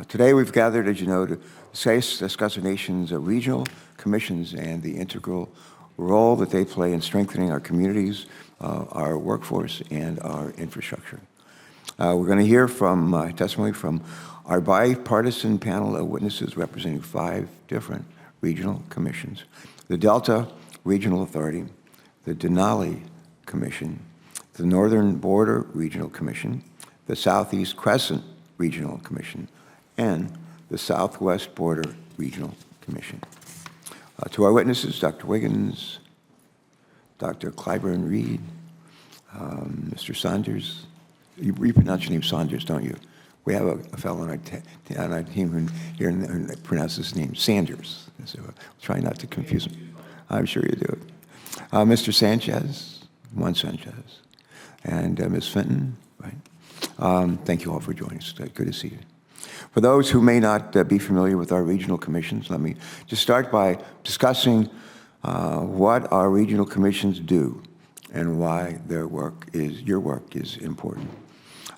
Today we've gathered, as you know, to discuss the nation's regional commissions and the integral role that they play in strengthening our communities, our workforce, and our infrastructure. We're going to hear from testimony from our bipartisan panel of witnesses representing 5 different regional commissions: the Delta Regional Authority, the Denali Commission, the Northern Border Regional Commission, the Southeast Crescent Regional Commission, and the Southwest Border Regional Commission. To our witnesses, Dr. Wiggins, Dr. Clyburn Reed, Mr. Saunders. You pronounce your name Saunders, don't you? We have a fellow on our team here who pronounces his name Sanders. So try not to confuse him. I'm sure you do. Mr. Sanchez, Juan Sanchez, and Ms. Fenton, right? Thank you all for joining us. Good to see you. For those who may not be familiar with our regional commissions, let me just start by discussing what our regional commissions do and why your work is important.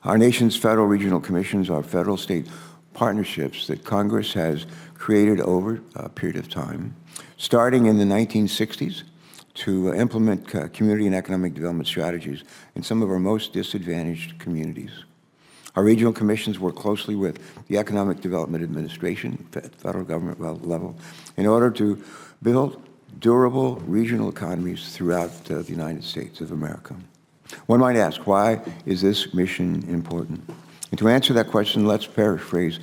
Our nation's federal regional commissions are federal-state partnerships that Congress has created over a period of time, starting in the 1960s to implement community and economic development strategies in some of our most disadvantaged communities. Our regional commissions work closely with the Economic Development Administration, federal government level, in order to build durable regional economies throughout the United States of America. One might ask, why is this mission important? And to answer that question, let's paraphrase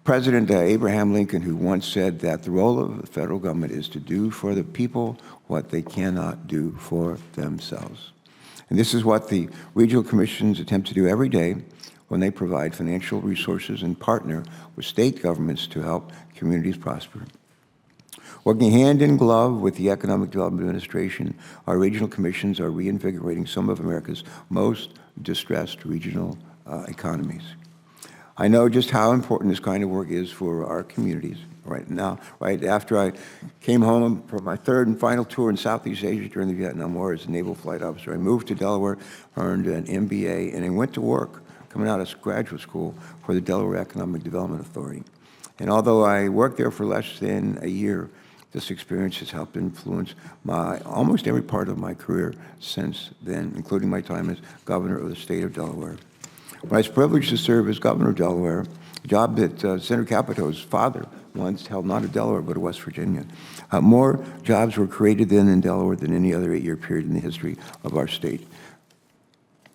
President Abraham Lincoln, who once said that the role of the federal government is to do for the people what they cannot do for themselves. And this is what the regional commissions attempt to do every day when they provide financial resources and partner with state governments to help communities prosper. Working hand in glove with the Economic Development Administration, our regional commissions are reinvigorating some of America's most distressed regional economies. I know just how important this kind of work is for our communities. Right now, right after I came home from my 3rd and final tour in Southeast Asia during the Vietnam War as a naval flight officer, I moved to Delaware, earned an MBA, and I went to work coming out of graduate school for the Delaware Economic Development Authority. And although I worked there for less than a year, this experience has helped influence almost every part of my career since then, including my time as governor of the state of Delaware. When I was privileged to serve as governor of Delaware, a job that Senator Capito's father once held, not in Delaware, but in West Virginia, more jobs were created then in Delaware than any other 8-year period in the history of our state.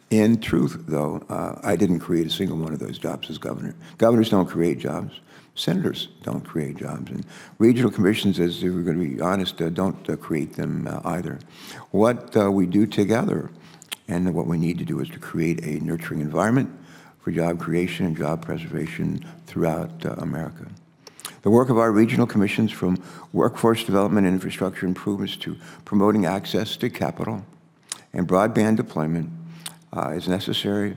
In truth, though, I didn't create a single one of those jobs as governor. Governors don't create jobs. Senators don't create jobs. And regional commissions, as we're going to be honest, don't create them either. What we do together and what we need to do is to create a nurturing environment for job creation and job preservation throughout America. The work of our regional commissions, from workforce development and infrastructure improvements to promoting access to capital and broadband deployment, is necessary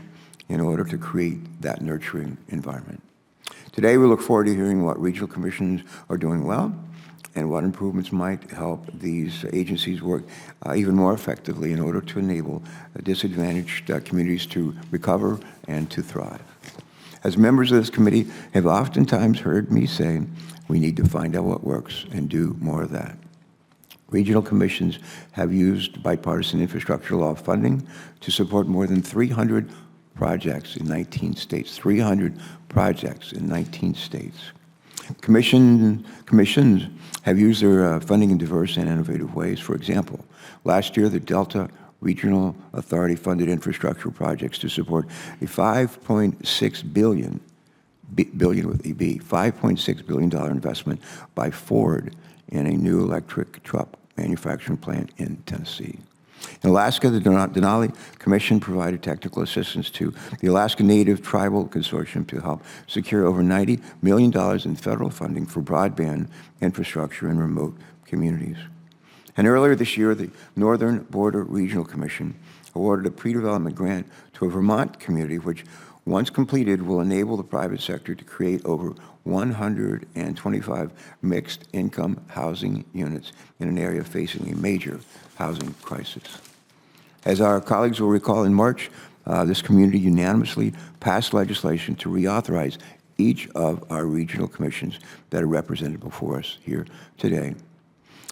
in order to create that nurturing environment. Today, we look forward to hearing what regional commissions are doing well and what improvements might help these agencies work even more effectively in order to enable disadvantaged communities to recover and to thrive. As members of this committee have oftentimes heard me say, we need to find out what works and do more of that. Regional commissions have used bipartisan infrastructure law funding to support more than 300 projects in 19 states, 300 projects in 19 states. Commissions have used their funding in diverse and innovative ways. For example, last year, the Delta Regional Authority funded infrastructure projects to support a $5.6 billion with EB, $5.6 billion investment by Ford in a new electric truck manufacturing plant in Tennessee. In Alaska, the Denali Commission provided technical assistance to the Alaska Native Tribal Consortium to help secure over $90 million in federal funding for broadband infrastructure in remote communities. And earlier this year, the Northern Border Regional Commission awarded a pre-development grant to a Vermont community which, once completed, will enable the private sector to create over 125 mixed-income housing units in an area facing a major housing crisis. As our colleagues will recall, in March, this community unanimously passed legislation to reauthorize each of our regional commissions that are represented before us here today,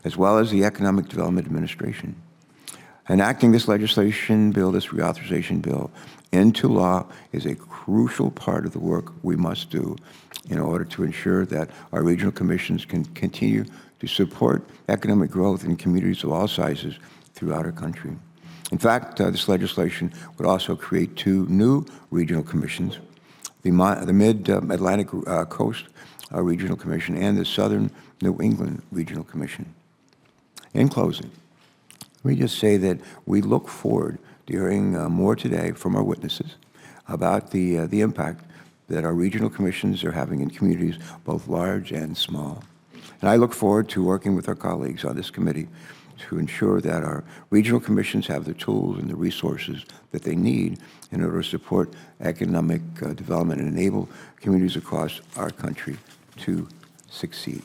as well as the Economic Development Administration. Enacting this legislation bill, this reauthorization bill, into law is a crucial part of the work we must do in order to ensure that our regional commissions can continue to support economic growth in communities of all sizes throughout our country. In fact, this legislation would also create 2 new regional commissions, the Mid-Atlantic Coast Regional Commission and the Southern New England Regional Commission. In closing, let me just say that we look forward to hearing more today from our witnesses about the impact that our regional commissions are having in communities both large and small. And I look forward to working with our colleagues on this committee to ensure that our regional commissions have the tools and the resources that they need in order to support economic development and enable communities across our country to succeed.